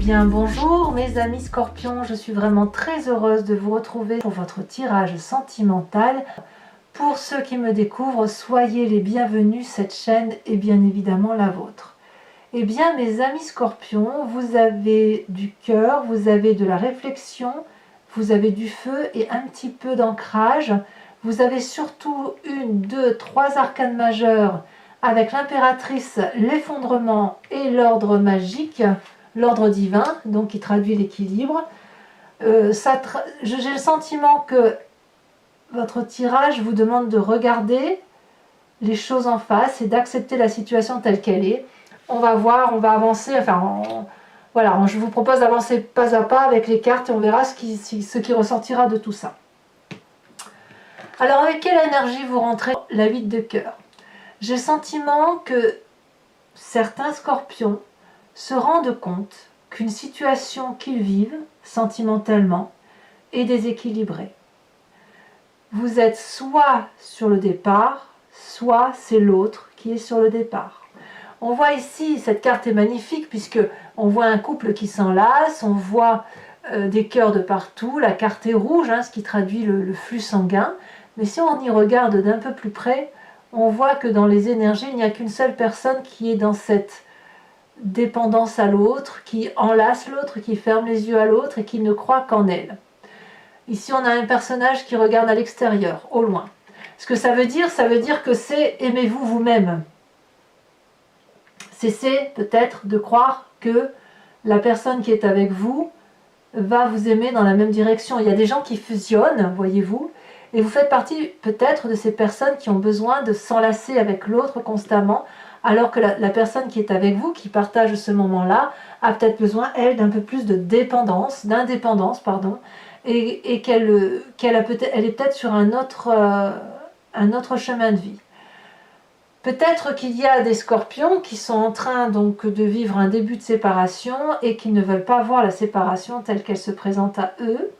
bien bonjour mes amis scorpions, je suis vraiment très heureuse de vous retrouver pour votre tirage sentimental. Pour ceux qui me découvrent, soyez les bienvenus, cette chaîne est bien évidemment la vôtre. Eh bien mes amis scorpions, vous avez du cœur, vous avez de la réflexion, vous avez du feu et un petit peu d'ancrage. Vous avez surtout une, deux, trois arcanes majeures avec l'impératrice, l'effondrement et l'ordre magique, l'ordre divin, donc qui traduit l'équilibre. J'ai le sentiment que votre tirage vous demande de regarder les choses en face et d'accepter la situation telle qu'elle est. On va voir, on va avancer, voilà, je vous propose d'avancer pas à pas avec les cartes et on verra ce qui ressortira de tout ça. Alors avec quelle énergie vous rentrez la 8 de cœur? J'ai le sentiment que certains scorpions se rendent compte qu'une situation qu'ils vivent sentimentalement est déséquilibrée. Vous êtes soit sur le départ, soit c'est l'autre qui est sur le départ. On voit ici, cette carte est magnifique puisque on voit un couple qui s'enlace, on voit des cœurs de partout, la carte est rouge, ce qui traduit le flux sanguin. Mais si on y regarde d'un peu plus près, on voit que dans les énergies, il n'y a qu'une seule personne qui est dans cette dépendance à l'autre, qui enlace l'autre, qui ferme les yeux à l'autre et qui ne croit qu'en elle. Ici, on a un personnage qui regarde à l'extérieur, au loin. Ce que ça veut dire que c'est aimez-vous vous-même. Cessez peut-être de croire que la personne qui est avec vous va vous aimer dans la même direction. Il y a des gens qui fusionnent, voyez-vous, et vous faites partie peut-être de ces personnes qui ont besoin de s'enlacer avec l'autre constamment, alors que la personne qui est avec vous, qui partage ce moment-là, a peut-être besoin, elle, d'un peu plus de d'indépendance, et qu'elle est peut-être sur un autre chemin de vie. Peut-être qu'il y a des scorpions qui sont en train donc de vivre un début de séparation et qui ne veulent pas voir la séparation telle qu'elle se présente à eux.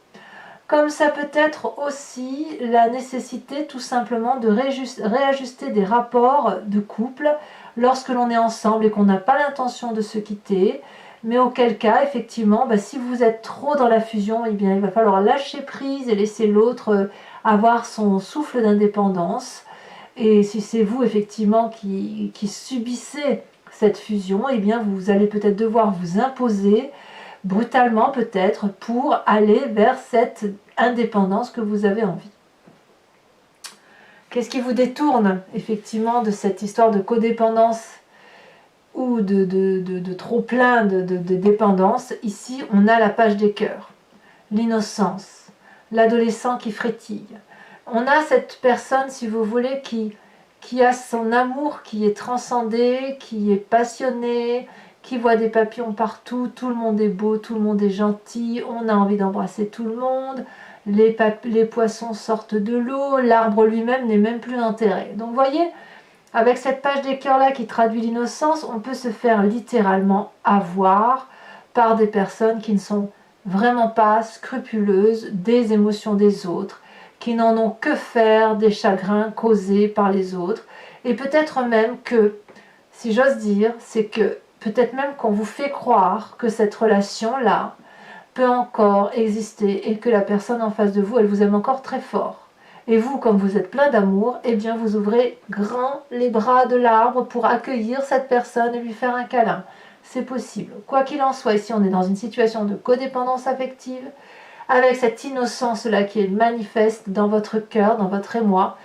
Comme ça peut être aussi la nécessité tout simplement de réajuster des rapports de couple lorsque l'on est ensemble et qu'on n'a pas l'intention de se quitter, mais auquel cas, effectivement, si vous êtes trop dans la fusion, eh bien, il va falloir lâcher prise et laisser l'autre avoir son souffle d'indépendance. Et si c'est vous, effectivement, qui subissez cette fusion, eh bien, vous allez peut-être devoir vous imposer brutalement peut-être pour aller vers cette indépendance que vous avez envie. Qu'est-ce qui vous détourne effectivement de cette histoire de codépendance ou de trop plein de dépendance? Ici, on a la page des cœurs, l'innocence, l'adolescent qui frétille. On a cette personne, si vous voulez, qui a son amour qui est transcendé, qui est passionné, qui voit des papillons partout, tout le monde est beau, tout le monde est gentil, on a envie d'embrasser tout le monde, les poissons sortent de l'eau, l'arbre lui-même n'est même plus enterré. Donc vous voyez, avec cette page des cœurs là qui traduit l'innocence, on peut se faire littéralement avoir par des personnes qui ne sont vraiment pas scrupuleuses des émotions des autres, qui n'en ont que faire des chagrins causés par les autres, et peut-être même que, si j'ose dire, c'est que peut-être même qu'on vous fait croire que cette relation-là peut encore exister et que la personne en face de vous, elle vous aime encore très fort. Et vous, comme vous êtes plein d'amour, eh bien vous ouvrez grand les bras de l'arbre pour accueillir cette personne et lui faire un câlin. C'est possible. Quoi qu'il en soit, ici on est dans une situation de codépendance affective, avec cette innocence-là qui est manifeste dans votre cœur, dans votre émoi.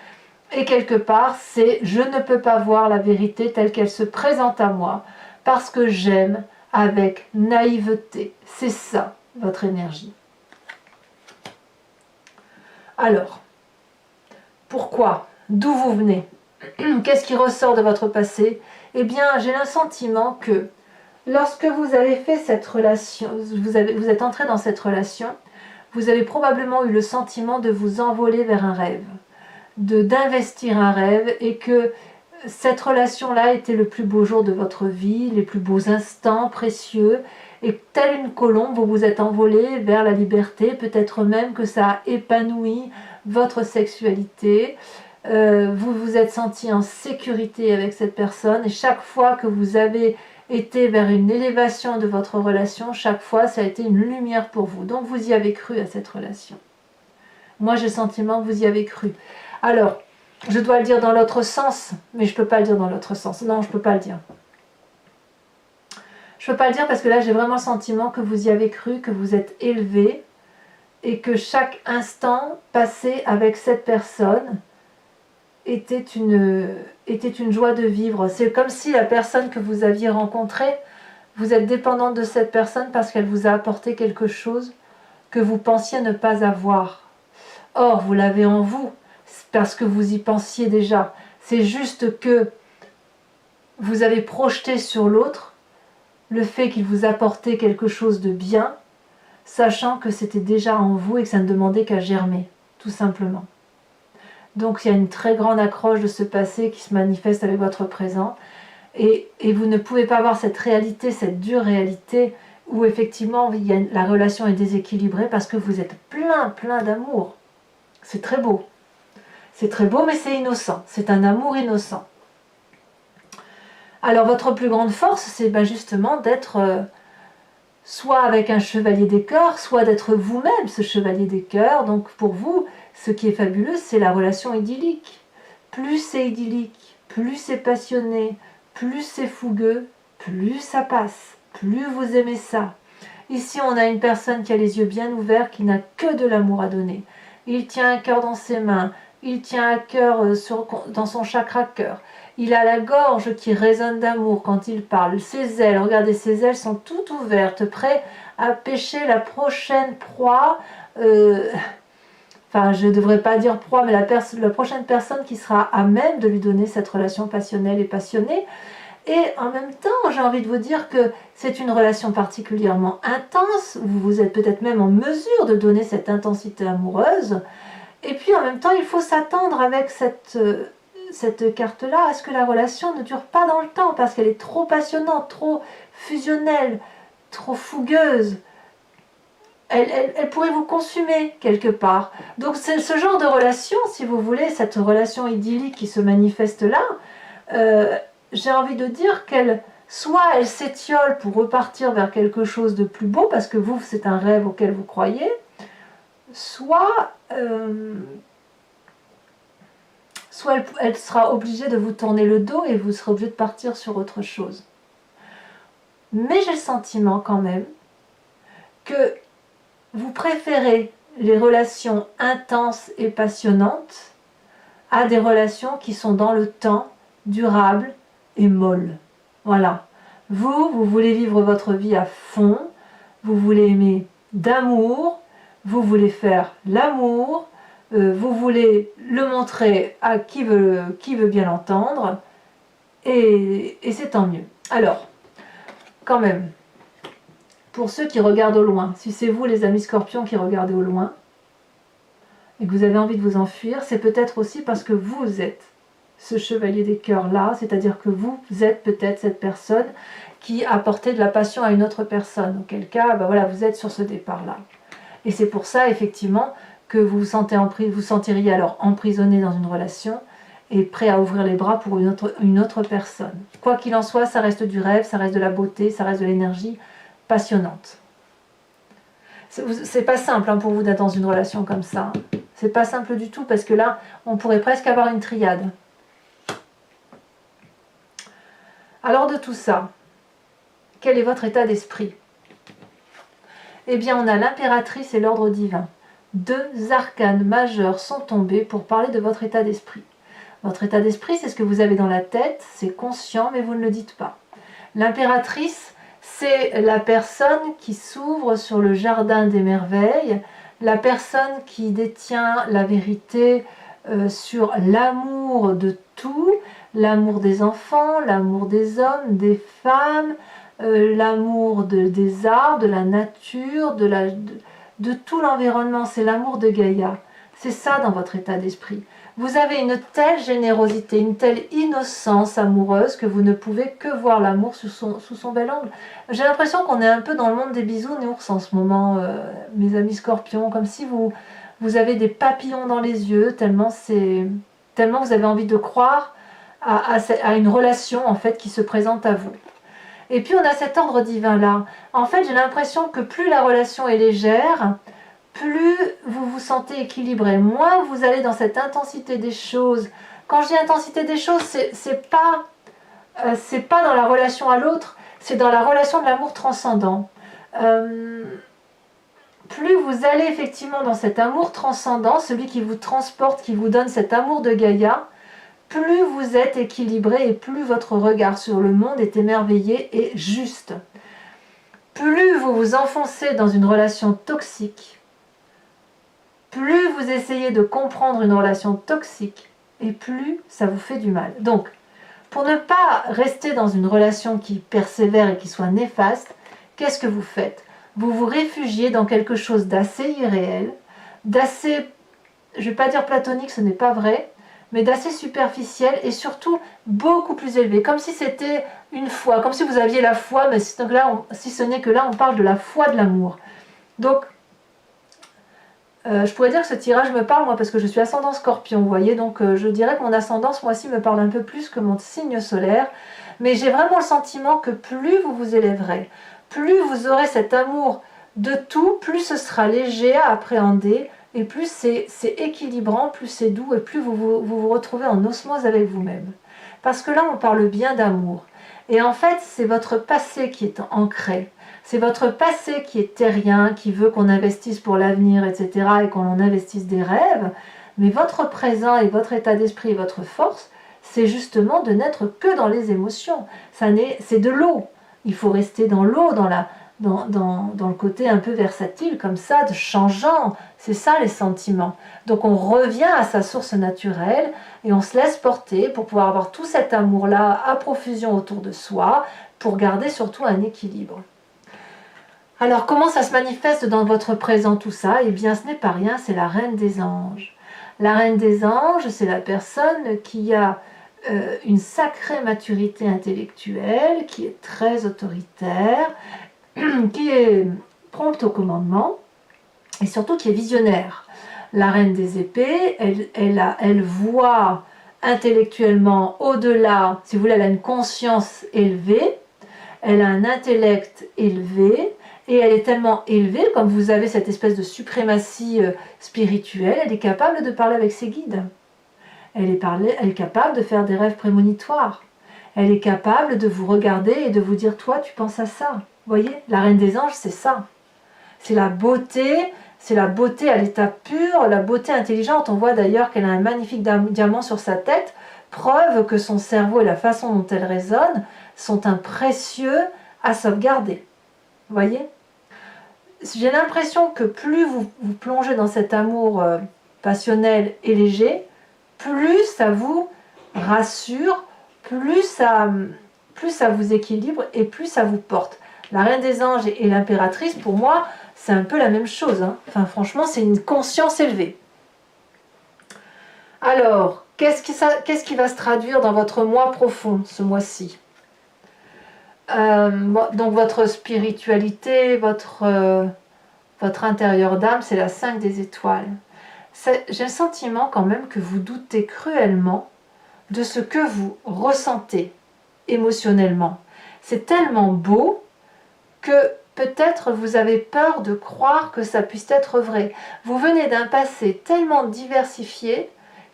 Et quelque part, c'est « je ne peux pas voir la vérité telle qu'elle se présente à moi » parce que j'aime avec naïveté. C'est ça, votre énergie. Alors, pourquoi? D'où vous venez? Qu'est-ce qui ressort de votre passé? Eh bien, j'ai le sentiment que lorsque vous avez fait cette relation, vous êtes entré dans cette relation, vous avez probablement eu le sentiment de vous envoler vers un rêve, d'investir un rêve, et que cette relation-là était le plus beau jour de votre vie, les plus beaux instants précieux, et telle une colombe, vous vous êtes envolé vers la liberté, peut-être même que ça a épanoui votre sexualité, vous vous êtes senti en sécurité avec cette personne, et chaque fois que vous avez été vers une élévation de votre relation, chaque fois ça a été une lumière pour vous. Donc vous y avez cru à cette relation. Moi j'ai le sentiment que vous y avez cru. Alors, je dois le dire dans l'autre sens, mais je ne peux pas le dire dans l'autre sens. Non, je ne peux pas le dire. Je ne peux pas le dire parce que là j'ai vraiment le sentiment que vous y avez cru, que vous êtes élevé et que chaque instant passé avec cette personne était une joie de vivre. C'est comme si la personne que vous aviez rencontrée, vous êtes dépendante de cette personne parce qu'elle vous a apporté quelque chose que vous pensiez ne pas avoir. Or, vous l'avez en vous, parce que vous y pensiez déjà. C'est juste que vous avez projeté sur l'autre le fait qu'il vous apportait quelque chose de bien, sachant que c'était déjà en vous et que ça ne demandait qu'à germer, tout simplement. Donc il y a une très grande accroche de ce passé qui se manifeste avec votre présent, et vous ne pouvez pas avoir cette réalité, cette dure réalité, où effectivement la relation est déséquilibrée parce que vous êtes plein d'amour. C'est très beau. C'est très beau, mais c'est innocent. C'est un amour innocent. Alors votre plus grande force, c'est justement d'être soit avec un chevalier des cœurs, soit d'être vous-même ce chevalier des cœurs. Donc pour vous, ce qui est fabuleux, c'est la relation idyllique. Plus c'est idyllique, plus c'est passionné, plus c'est fougueux, plus ça passe, plus vous aimez ça. Ici, on a une personne qui a les yeux bien ouverts, qui n'a que de l'amour à donner. Il tient un cœur dans ses mains, il tient un cœur dans son chakra cœur. Il a la gorge qui résonne d'amour quand il parle. Ses ailes, regardez, ses ailes sont toutes ouvertes, prêtes à pêcher la prochaine proie. Enfin, je ne devrais pas dire proie, mais la prochaine personne qui sera à même de lui donner cette relation passionnelle et passionnée. Et en même temps, j'ai envie de vous dire que c'est une relation particulièrement intense. Vous êtes peut-être même en mesure de donner cette intensité amoureuse. Et puis en même temps, il faut s'attendre avec cette carte-là à ce que la relation ne dure pas dans le temps parce qu'elle est trop passionnante, trop fusionnelle, trop fougueuse. Elle pourrait vous consumer quelque part. Donc c'est ce genre de relation, si vous voulez, cette relation idyllique qui se manifeste là, j'ai envie de dire qu'elle s'étiole pour repartir vers quelque chose de plus beau, parce que vous, c'est un rêve auquel vous croyez, soit elle sera obligée de vous tourner le dos et vous serez obligé de partir sur autre chose. Mais j'ai le sentiment quand même que vous préférez les relations intenses et passionnantes à des relations qui sont dans le temps, durables et molles. Voilà. Vous voulez vivre votre vie à fond, vous voulez aimer d'amour, vous voulez faire l'amour, vous voulez le montrer à qui veut bien l'entendre, et c'est tant mieux. Alors, quand même, pour ceux qui regardent au loin, si c'est vous les amis scorpions qui regardez au loin, et que vous avez envie de vous enfuir, c'est peut-être aussi parce que vous êtes ce chevalier des cœurs là, c'est-à-dire que vous êtes peut-être cette personne qui apportait de la passion à une autre personne, auquel cas, voilà, vous êtes sur ce départ-là. Et c'est pour ça, effectivement, que vous vous sentiriez alors emprisonné dans une relation et prêt à ouvrir les bras pour une autre personne. Quoi qu'il en soit, ça reste du rêve, ça reste de la beauté, ça reste de l'énergie passionnante. C'est pas simple pour vous d'être dans une relation comme ça. C'est pas simple du tout, parce que là, on pourrait presque avoir une triade. Alors de tout ça, quel est votre état d'esprit? Eh bien, on a l'impératrice et l'ordre divin. Deux arcanes majeurs sont tombés pour parler de votre état d'esprit. Votre état d'esprit, c'est ce que vous avez dans la tête, c'est conscient, mais vous ne le dites pas. L'impératrice, c'est la personne qui s'ouvre sur le jardin des merveilles, la personne qui détient la vérité sur l'amour de tout, l'amour des enfants, l'amour des hommes, des femmes, l'amour des arbres, de la nature, de tout l'environnement. C'est l'amour de Gaïa. C'est ça dans votre état d'esprit. Vous avez une telle générosité, une telle innocence amoureuse que vous ne pouvez que voir l'amour sous son bel angle. J'ai l'impression qu'on est un peu dans le monde des bisounours en ce moment, mes amis scorpions, comme si vous avez des papillons dans les yeux, tellement vous avez envie de croire à une relation en fait qui se présente à vous. Et puis on a cet ordre divin-là. En fait, j'ai l'impression que plus la relation est légère, plus vous vous sentez équilibré, moins vous allez dans cette intensité des choses. Quand je dis intensité des choses, c'est pas dans la relation à l'autre, c'est dans la relation de l'amour transcendant. Plus vous allez effectivement dans cet amour transcendant, celui qui vous transporte, qui vous donne cet amour de Gaïa, plus vous êtes équilibré et plus votre regard sur le monde est émerveillé et juste. Plus vous vous enfoncez dans une relation toxique, plus vous essayez de comprendre une relation toxique, et plus ça vous fait du mal. Donc, pour ne pas rester dans une relation qui persévère et qui soit néfaste, qu'est-ce que vous faites? Vous vous réfugiez dans quelque chose d'assez irréel, d'assez, je ne vais pas dire platonique, ce n'est pas vrai, mais d'assez superficiel et surtout beaucoup plus élevé, comme si c'était une foi, comme si vous aviez la foi, mais si ce n'est que là, on parle de la foi de l'amour. Donc, je pourrais dire que ce tirage me parle, moi, parce que je suis ascendant Scorpion, vous voyez, donc je dirais que mon ascendant, ce mois-ci, me parle un peu plus que mon signe solaire, mais j'ai vraiment le sentiment que plus vous vous élèverez, plus vous aurez cet amour de tout, plus ce sera léger à appréhender, et plus c'est équilibrant, plus c'est doux, et plus vous retrouvez en osmose avec vous-même. Parce que là, on parle bien d'amour. Et en fait, c'est votre passé qui est ancré. C'est votre passé qui est terrien, qui veut qu'on investisse pour l'avenir, etc., et qu'on en investisse des rêves. Mais votre présent et votre état d'esprit et votre force, c'est justement de n'être que dans les émotions. C'est de l'eau. Il faut rester dans l'eau, dans le côté un peu versatile, comme ça, de changeant. C'est ça les sentiments. Donc on revient à sa source naturelle et on se laisse porter pour pouvoir avoir tout cet amour-là à profusion autour de soi, pour garder surtout un équilibre. Alors, comment ça se manifeste dans votre présent tout ça? Eh bien, ce n'est pas rien, c'est la Reine des Anges. La Reine des Anges, c'est la personne qui a une sacrée maturité intellectuelle, qui est très autoritaire, qui est prompte au commandement, et surtout qui est visionnaire. La Reine des Épées, elle voit intellectuellement au-delà, si vous voulez, elle a une conscience élevée, elle a un intellect élevé, et elle est tellement élevée, comme vous avez cette espèce de suprématie spirituelle, elle est capable de parler avec ses guides. Elle est capable de faire des rêves prémonitoires. Elle est capable de vous regarder et de vous dire « toi, tu penses à ça ». Vous voyez, la Reine des Anges, c'est ça. C'est la beauté à l'état pur, la beauté intelligente. On voit d'ailleurs qu'elle a un magnifique diamant sur sa tête, preuve que son cerveau et la façon dont elle résonne sont un précieux à sauvegarder. Vous voyez ? J'ai l'impression que plus vous plongez dans cet amour passionnel et léger, plus ça vous rassure, plus ça vous équilibre et plus ça vous porte. La Reine des Anges et l'impératrice, pour moi, c'est un peu la même chose. Hein. Enfin, franchement, c'est une conscience élevée. Alors, qu'est-ce qui va se traduire dans votre moi profond, ce mois-ci? Donc votre spiritualité, votre intérieur d'âme, c'est la 5 des étoiles. J'ai le sentiment quand même que vous doutez cruellement de ce que vous ressentez émotionnellement. C'est tellement beau que peut-être vous avez peur de croire que ça puisse être vrai. Vous venez d'un passé tellement diversifié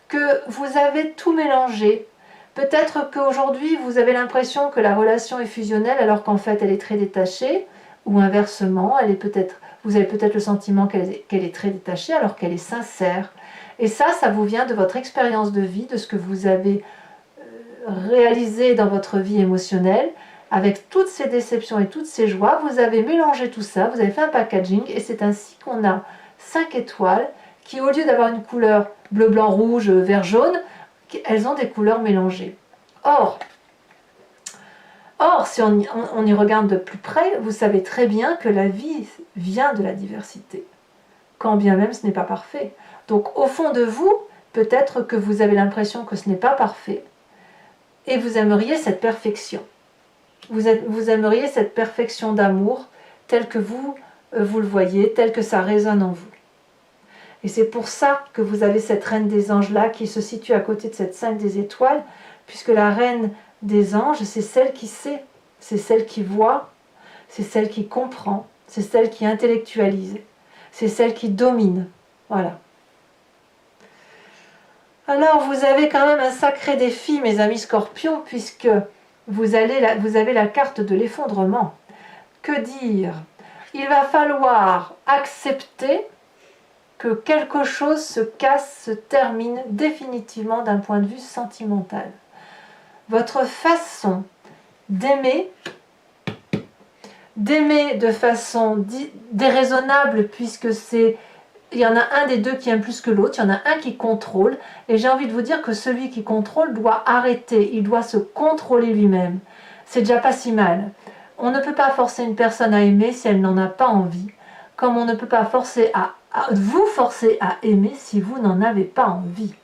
que vous avez tout mélangé. Peut-être qu'aujourd'hui, vous avez l'impression que la relation est fusionnelle alors qu'en fait, elle est très détachée, ou inversement, vous avez peut-être le sentiment qu'elle est très détachée alors qu'elle est sincère. Et ça vous vient de votre expérience de vie, de ce que vous avez réalisé dans votre vie émotionnelle. Avec toutes ces déceptions et toutes ces joies, vous avez mélangé tout ça, vous avez fait un packaging, et c'est ainsi qu'on a 5 étoiles qui, au lieu d'avoir une couleur bleu, blanc, rouge, vert, jaune, elles ont des couleurs mélangées. Or, si on y regarde de plus près, vous savez très bien que la vie vient de la diversité, quand bien même ce n'est pas parfait. Donc au fond de vous, peut-être que vous avez l'impression que ce n'est pas parfait, et vous aimeriez cette perfection. Vous aimeriez cette perfection d'amour, telle que vous le voyez, telle que ça résonne en vous. Et c'est pour ça que vous avez cette Reine des Anges là qui se situe à côté de cette 5 des étoiles, puisque la Reine des Anges, c'est celle qui sait. c'est celle qui voit, c'est celle qui comprend, c'est celle qui intellectualise, c'est celle qui domine. Voilà. Alors, vous avez quand même un sacré défi, mes amis scorpions, puisque vous avez la carte de l'effondrement. Que dire? Il va falloir accepter que quelque chose se casse, se termine définitivement d'un point de vue sentimental. Votre façon d'aimer de façon déraisonnable, puisque il y en a un des deux qui aime plus que l'autre, il y en a un qui contrôle, et j'ai envie de vous dire que celui qui contrôle doit arrêter, il doit se contrôler lui-même. C'est déjà pas si mal. On ne peut pas forcer une personne à aimer si elle n'en a pas envie, comme on ne peut pas vous forcer à aimer si vous n'en avez pas envie.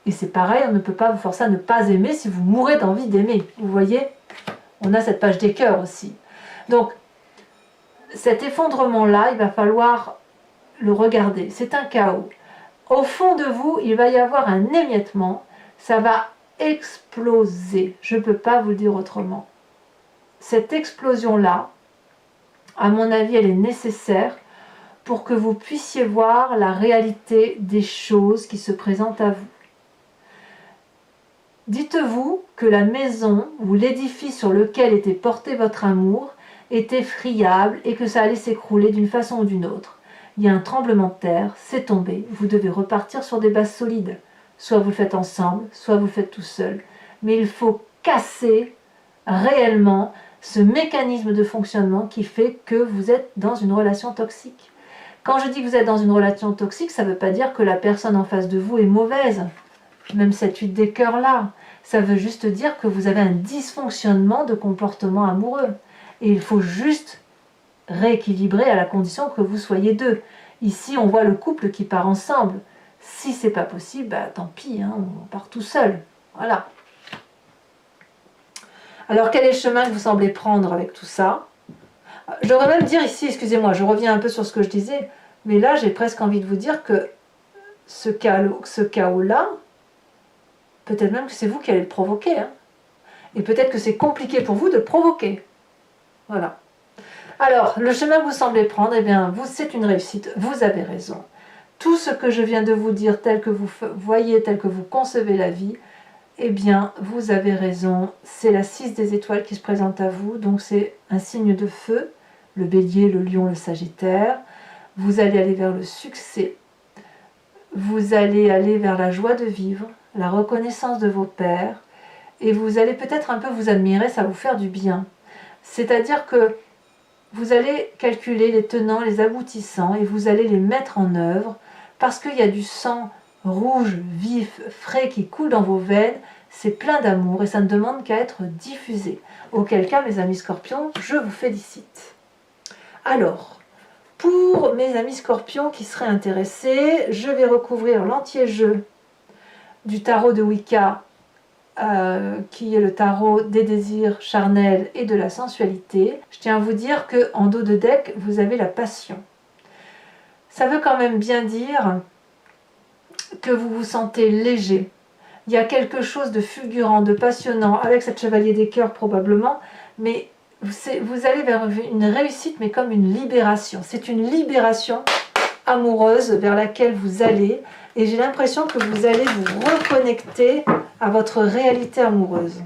Et c'est pareil, on ne peut pas vous forcer à ne pas aimer si vous mourrez d'envie d'aimer. Vous voyez? On a cette page des cœurs aussi. Donc, cet effondrement-là, il va falloir le regarder. C'est un chaos. Au fond de vous, il va y avoir un émiettement. Ça va exploser. Je ne peux pas vous le dire autrement. Cette explosion-là, à mon avis, elle est nécessaire pour que vous puissiez voir la réalité des choses qui se présentent à vous. Dites-vous que la maison ou l'édifice sur lequel était porté votre amour était friable et que ça allait s'écrouler d'une façon ou d'une autre. Il y a un tremblement de terre, c'est tombé, vous devez repartir sur des bases solides. Soit vous le faites ensemble, soit vous le faites tout seul. Mais il faut casser réellement ce mécanisme de fonctionnement qui fait que vous êtes dans une relation toxique. Quand je dis que vous êtes dans une relation toxique, ça ne veut pas dire que la personne en face de vous est mauvaise. Même cette huile des cœurs là, ça veut juste dire que vous avez un dysfonctionnement de comportement amoureux. Et il faut juste rééquilibrer à la condition que vous soyez deux. Ici, on voit le couple qui part ensemble. Si c'est pas possible, bah, tant pis, hein, on part tout seul. Voilà. Alors, quel est le chemin que vous semblez prendre avec tout ça? Je devrais même dire ici, excusez-moi, je reviens un peu sur ce que je disais, mais là, j'ai presque envie de vous dire que ce chaos-là, peut-être même que c'est vous qui allez le provoquer. Hein. Et peut-être que c'est compliqué pour vous de le provoquer. Voilà. Alors, le chemin que vous semblez prendre, eh bien, c'est une réussite. Vous avez raison. Tout ce que je viens de vous dire, tel que vous voyez, tel que vous concevez la vie, eh bien, vous avez raison. C'est la 6 des étoiles qui se présente à vous. Donc, c'est un signe de feu. Le bélier, le lion, le sagittaire. Vous allez aller vers le succès. Vous allez aller vers la joie de vivre, la reconnaissance de vos pairs. Et vous allez peut-être un peu vous admirer, ça va vous faire du bien. C'est-à-dire que vous allez calculer les tenants, les aboutissants, et vous allez les mettre en œuvre, parce qu'il y a du sang rouge, vif, frais qui coule dans vos veines, c'est plein d'amour, et ça ne demande qu'à être diffusé. Auquel cas, mes amis scorpions, je vous félicite. Alors, pour mes amis scorpions qui seraient intéressés, je vais recouvrir l'entier jeu du tarot de Wicca, qui est le tarot des désirs charnels et de la sensualité. Je tiens à vous dire qu'en dos de deck, vous avez la passion. Ça veut quand même bien dire que vous vous sentez léger. Il y a quelque chose de fulgurant, de passionnant, avec cette chevalier des cœurs probablement, mais vous allez vers une réussite, mais comme une libération. C'est une libération amoureuse vers laquelle vous allez, et j'ai l'impression que vous allez vous reconnecter à votre réalité amoureuse.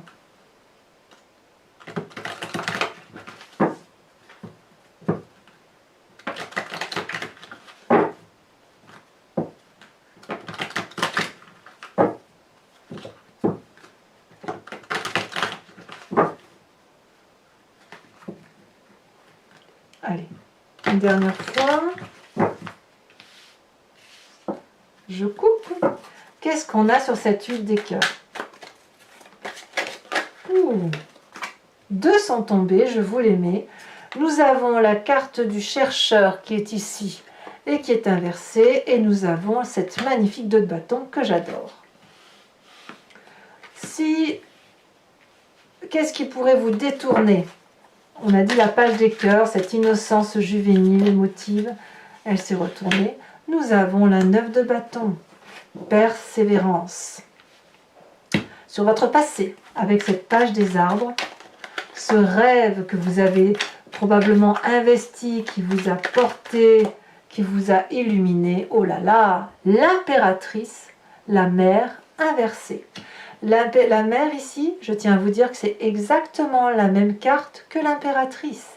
Allez, une dernière fois. Je coupe. Qu'est-ce qu'on a sur cette huile des cœurs? Deux sont tombés, je vous les mets. Nous avons la carte du chercheur qui est ici et qui est inversée. Et nous avons cette magnifique 2 de bâton que j'adore. Qu'est-ce qui pourrait vous détourner? On a dit la page des cœurs, cette innocence juvénile, émotive. Elle s'est retournée. Nous avons la 9 de bâton, persévérance. Sur votre passé, avec cette page des arbres, ce rêve que vous avez probablement investi, qui vous a porté, qui vous a illuminé. Oh là là, l'impératrice, la mère inversée. La mère ici, je tiens à vous dire que c'est exactement la même carte que l'impératrice.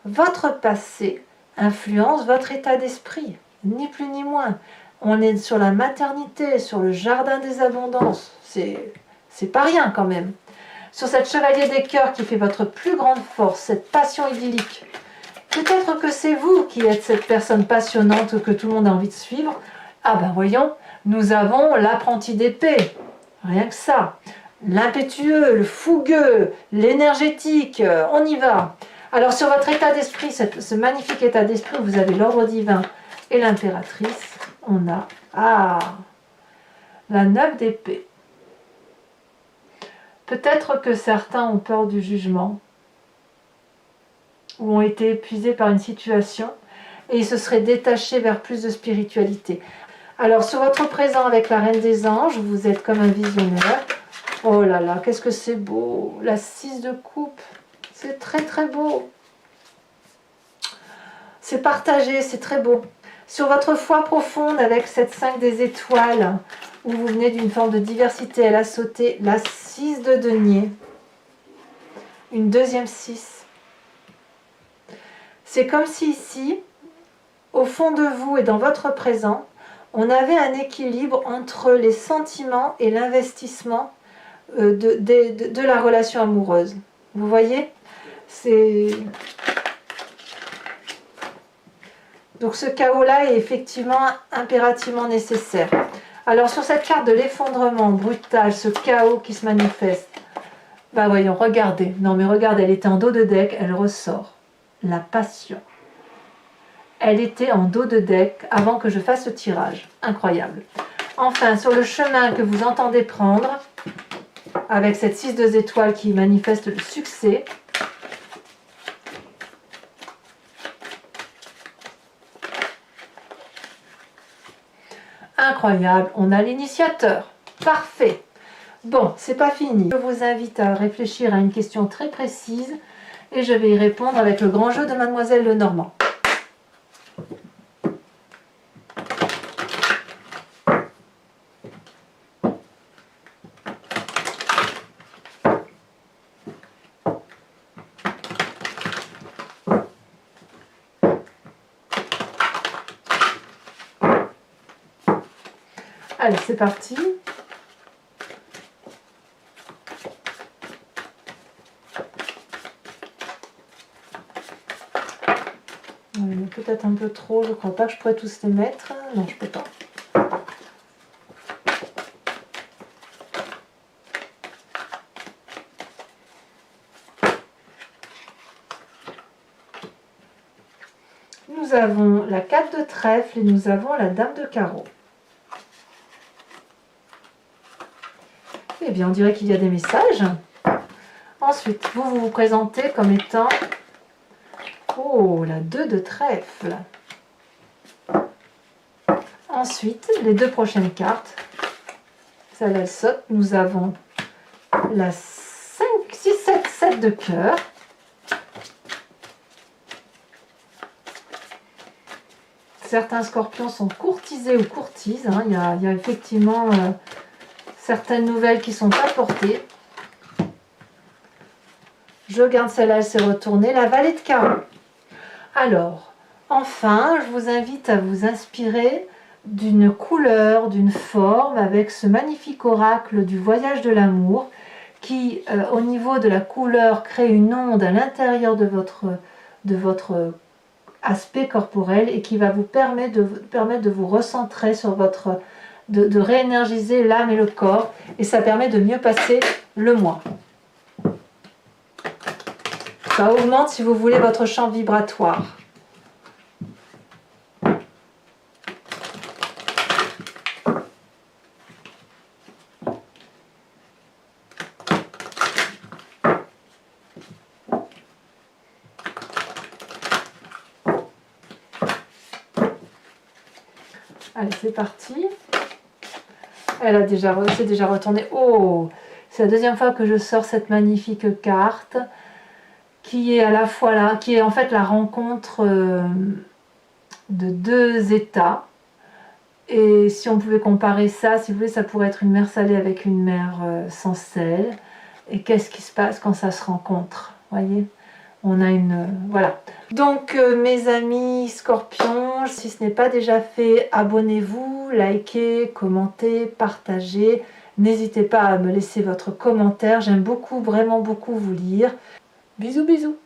Votre passé influence votre état d'esprit, ni plus ni moins. On est sur la maternité, sur le jardin des abondances. C'est pas rien quand même. Sur cette chevalier des cœurs qui fait votre plus grande force, cette passion idyllique. Peut-être que c'est vous qui êtes cette personne passionnante que tout le monde a envie de suivre. Ah ben voyons, nous avons l'apprenti d'épée. Rien que ça. L'impétueux, le fougueux, l'énergétique, on y va. Alors sur votre état d'esprit, ce magnifique état d'esprit, vous avez l'ordre divin et l'impératrice. On a la 9 d'épée. Peut-être que certains ont peur du jugement ou ont été épuisés par une situation et ils se seraient détachés vers plus de spiritualité. Alors sur votre présent avec la Reine des Anges, vous êtes comme un visionnaire. Oh là là, qu'est-ce que c'est beau! La 6 de coupe, c'est très très beau. C'est partagé, c'est très beau. Sur votre foi profonde avec cette 5 des étoiles, où vous venez d'une forme de diversité, elle a sauté la 6 de denier. Une deuxième 6. C'est comme si ici, au fond de vous et dans votre présent, on avait un équilibre entre les sentiments et l'investissement de la relation amoureuse. Vous voyez? Donc ce chaos-là est effectivement impérativement nécessaire. Alors sur cette carte de l'effondrement brutal, ce chaos qui se manifeste, bah voyons, regardez. Non mais regardez, elle était en dos de deck, elle ressort. La passion. Elle était en dos de deck avant que je fasse le tirage. Incroyable. Enfin, sur le chemin que vous entendez prendre, avec cette 6 de étoiles qui manifeste le succès, incroyable, on a l'initiateur. Parfait. Bon, c'est pas fini. Je vous invite à réfléchir à une question très précise et je vais y répondre avec le grand jeu de Mademoiselle Lenormand. Allez, c'est parti. Peut-être un peu trop, je ne crois pas que je pourrais tous les mettre. Non, je ne peux pas. Nous avons la 4 de trèfle et nous avons la dame de carreau. Eh bien, on dirait qu'il y a des messages. Ensuite, vous vous présentez comme étant... Oh, la 2 de trèfle. Ensuite, les deux prochaines cartes. Celle-là, elle saute. Nous avons la 5, 6, 7, 7 de cœur. Certains scorpions sont courtisés ou courtisent. Hein. Il y a effectivement certaines nouvelles qui sont apportées. Je garde celle-là, elle s'est retournée. La vallée de carreau. Alors, enfin, je vous invite à vous inspirer d'une couleur, d'une forme, avec ce magnifique oracle du voyage de l'amour, qui, au niveau de la couleur, crée une onde à l'intérieur de votre aspect corporel et qui va vous permettre de vous recentrer sur votre... de réénergiser l'âme et le corps, et ça permet de mieux passer le mois. Ça augmente, si vous voulez, votre champ vibratoire. Allez, c'est parti. Elle s'est déjà retournée. Oh, c'est la deuxième fois que je sors cette magnifique carte. qui est à la fois là, qui est en fait la rencontre de deux états. Et si on pouvait comparer ça, si vous voulez, ça pourrait être une mer salée avec une mer sans sel. Et qu'est-ce qui se passe quand ça se rencontre? Voyez, on a une... voilà. Donc, mes amis scorpions, si ce n'est pas déjà fait, abonnez-vous, likez, commentez, partagez. N'hésitez pas à me laisser votre commentaire. J'aime beaucoup, vraiment beaucoup vous lire. Bisous, bisous.